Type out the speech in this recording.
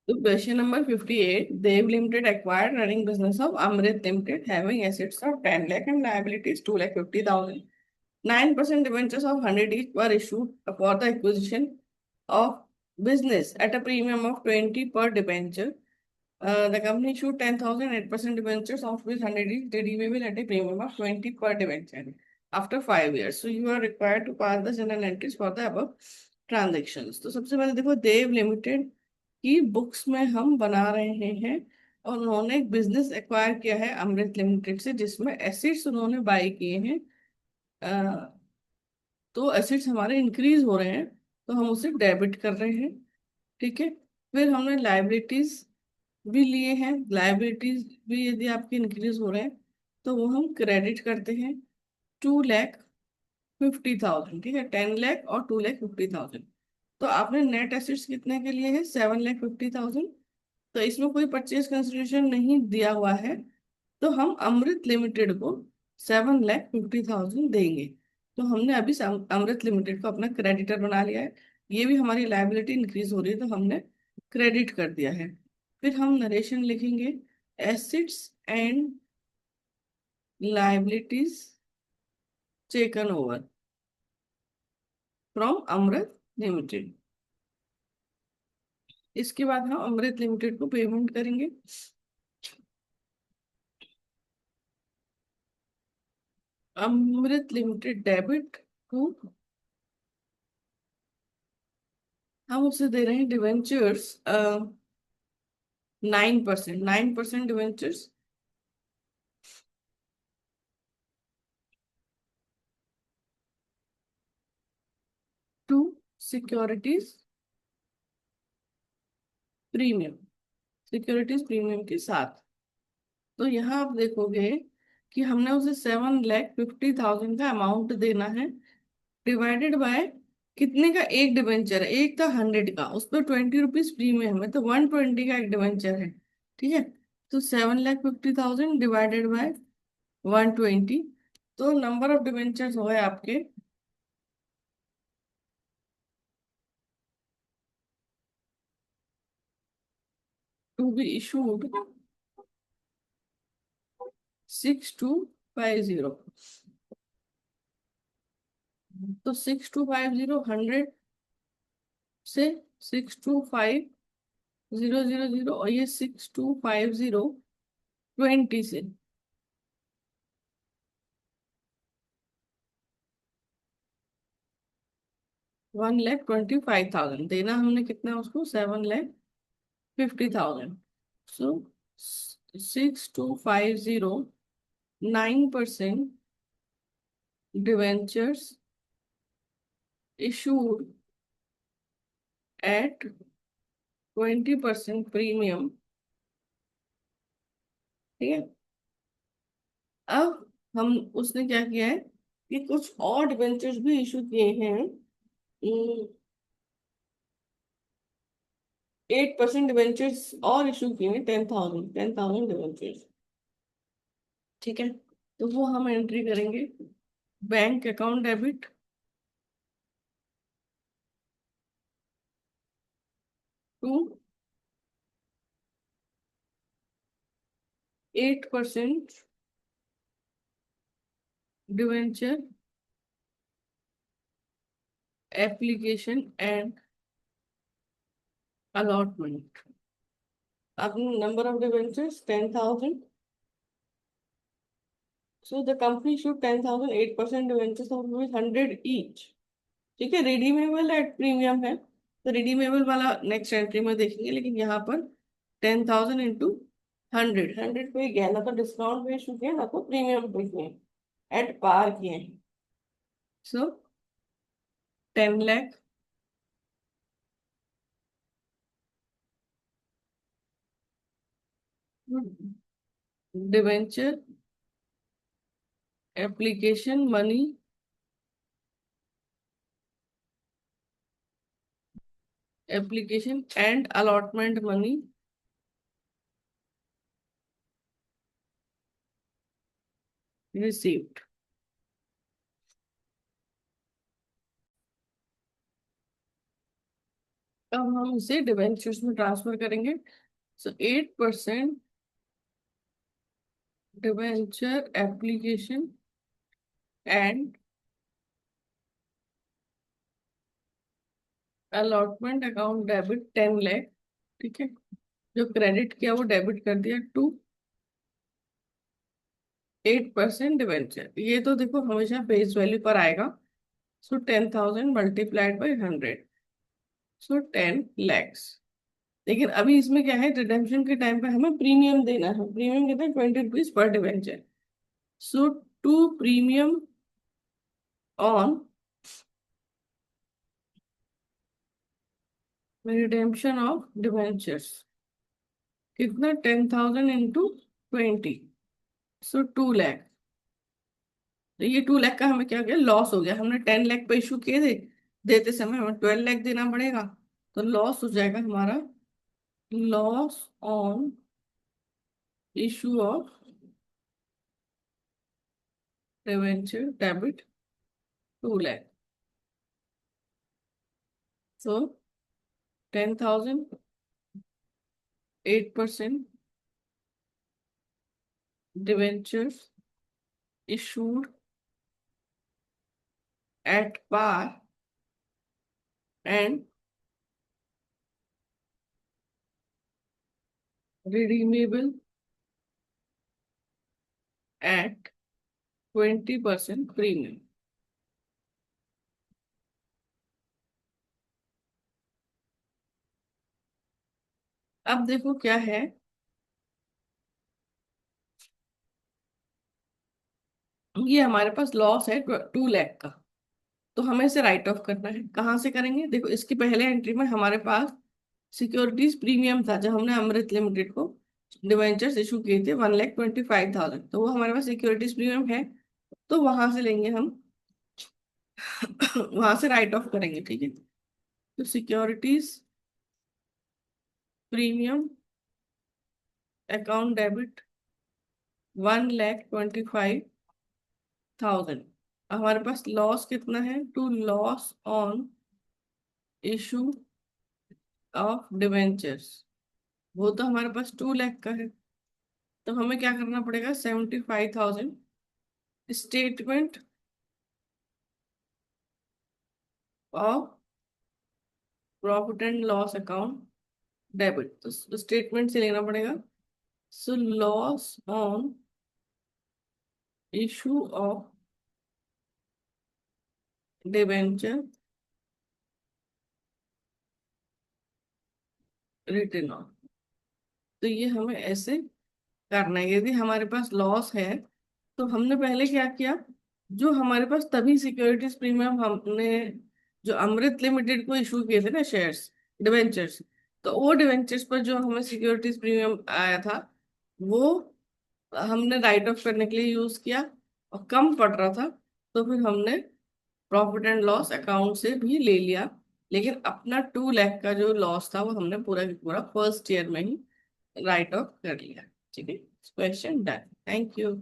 तो question number 58, Dev limited acquired running business of Amrit Limited having assets of 10 lakh and liabilities 2,50,000. 9% debentures of 100 each were issued for the acquisition of business at a premium of 20 per debenture. The company issued 10,000 8% debentures of which 100 each redeemable at a premium of 20 per debenture after 5 years. So you are required to pass the journal entries for the above transactions. तो सबसे पहले देखो, देव limited की books में हम बना रहे हैं और उन्होंने एक बिजनेस एक्वायर किया है अमृत लिमिटेड से जिसमें एसेट्स उन्होंने बाय किए हैं। तो एसेट्स हमारे इंक्रीज हो रहे हैं तो हम उसे डेबिट कर रहे हैं। ठीक है। फिर हमने लाइबिलिटीज भी लिए हैं, लाइबिलिटीज भी यदि आपके इंक्रीज हो रहे हैं तो वो हम क्रेडिट करते हैं 2,50,000। ठीक है, 10 लाख और 2,50,000। तो आपने नेट एसेट्स कितने के लिए है? 7,50,000। तो इसमें कोई परचेज कंसिडरेशन नहीं दिया हुआ है तो हम अमृत लिमिटेड को 7,50,000 देंगे। तो हमने अभी अमृत लिमिटेड को अपना क्रेडिटर बना लिया है। ये भी हमारी लायबिलिटी इंक्रीज हो रही है तो हमने क्रेडिट कर दिया है। फिर हम नरेशन लिखेंगे, assets and liabilities taken over from Amrit limited. इसके बाद हम अमृत लिमिटेड को पेमेंट करेंगे। अमृत लिमिटेड डेबिट टू, हम उसे दे रहे हैं debentures 9%, 9% debentures to securities premium, securities premium के साथ। तो यहाँ आप देखोगे कि हमने उसे 7,50,000 का अमाउंट देना है डिवाइडेड बाय कितने का एक डिवेंचर है, एक था 100 का, उस पर 20 रुपीज प्रीमियम है तो 120 का एक डिवेंचर है। ठीक है। तो 7,50,000 डिवाइडेड बाय 120, तो नंबर ऑफ डिवेंचर्स हो गए आपके टू बी इशूड 6,250। तो 6,250 100 से 6,25,000 और ये 6,250 20 से 1,25,000 देना हमने कितना उसको 7,50,000। सो 6,250 9% डिवेंचर्स इशूड एट 20% प्रीमियम। ठीक है। अब हम उसने क्या किया है कि कुछ और डिवेंचर्स भी इशू किए हैं। 8% डिवेंचर्स और इशू किए हैं, 10,000 डिवेंचर्स। ठीक है। तो वो हम एंट्री करेंगे, bank account debit to 8% debenture application and allotment. अब number of debentures 10,000, so the company issued 10,000 8% debentures of rupees 100 each। ठीक है, रिडीमेबल एट प्रीमियम है तो रिडीमेबल वाला नेक्स्ट एंट्री में देखेंगे, लेकिन यहाँ पर 10,000 इंटू 100, 100 पे गया ना तो डिस्काउंट पे इशू किया ना तो प्रीमियम पे किए, एट पार किए। सो 10 lakh debenture application money application and allotment money received. अब हम इसे डिबेंचर्स में ट्रांसफर करेंगे। सो 8% debenture application and allotment account debit 10 lakh. ठीक है, जो क्रेडिट किया वो डेबिट कर दिया टू 8% डिवेंचर। ये तो देखो हमेशा फेस वैल्यू पर आएगा। सो 10,000 मल्टीप्लाइड बाई 100, सो 10 lakhs। लेकिन अभी इसमें क्या है, रिडेम्पशन के टाइम पे हमें प्रीमियम देना है। प्रीमियम कितना है, 20 रुपीज पर debenture. So to premium on redemption of debentures कितना, 10,000 इंटू 20, सो 2 लाख। तो ये 2 लाख का हमें क्या गया, लॉस हो गया। हमने 10 लाख पे इशू किए थे, देते समय हमें 12 लाख देना पड़ेगा। तो लॉस हो जाएगा हमारा, loss on issue of debenture debit 2 lakh. So 10,000, 8% debentures issued at par and redeemable at 20% premium। अब देखो क्या है, ये हमारे पास लॉस है 2 लाख का। तो हमें इसे राइट ऑफ करना है। कहाँ से करेंगे, देखो इसकी पहले एंट्री में हमारे पास सिक्योरिटीज प्रीमियम था, जब हमने अमृत लिमिटेड को डिवेंचर्स इशू किए थे 1,25,000, तो वो हमारे पास सिक्योरिटीज प्रीमियम है। तो वहां से लेंगे हम, वहां से राइट ऑफ करेंगे। ठीक है, तो सिक्योरिटीज प्रीमियम अकाउंट डेबिट 1,25,000। हमारे पास लॉस कितना है, to loss on issue of debentures, वो तो हमारे पास 2 लाख का है। तो हमें क्या करना पड़ेगा, 75,000 statement of profit and loss account debit. तो स्टेटमेंट से लेना पड़ेगा। So loss on issue of debenture return on. तो ये हमें ऐसे करना है। यदि हमारे पास लॉस है तो हमने पहले क्या किया, जो हमारे पास तभी सिक्योरिटीज प्रीमियम हमने जो अमृत लिमिटेड को इशू किए थे ना शेयर्स, डिवेंचर्स, तो वो डिवेंचर्स पर जो हमें सिक्योरिटीज प्रीमियम आया था वो हमने राइट ऑफ करने के लिए यूज किया, और कम पड़ रहा था तो फिर हमने प्रॉफिट एंड लॉस अकाउंट से भी ले लिया। लेकिन अपना 2 लाख का जो लॉस था वो हमने पूरा का पूरा फर्स्ट ईयर में ही राइट ऑफ कर लिया। ठीक है, क्वेश्चन डन। Thank you.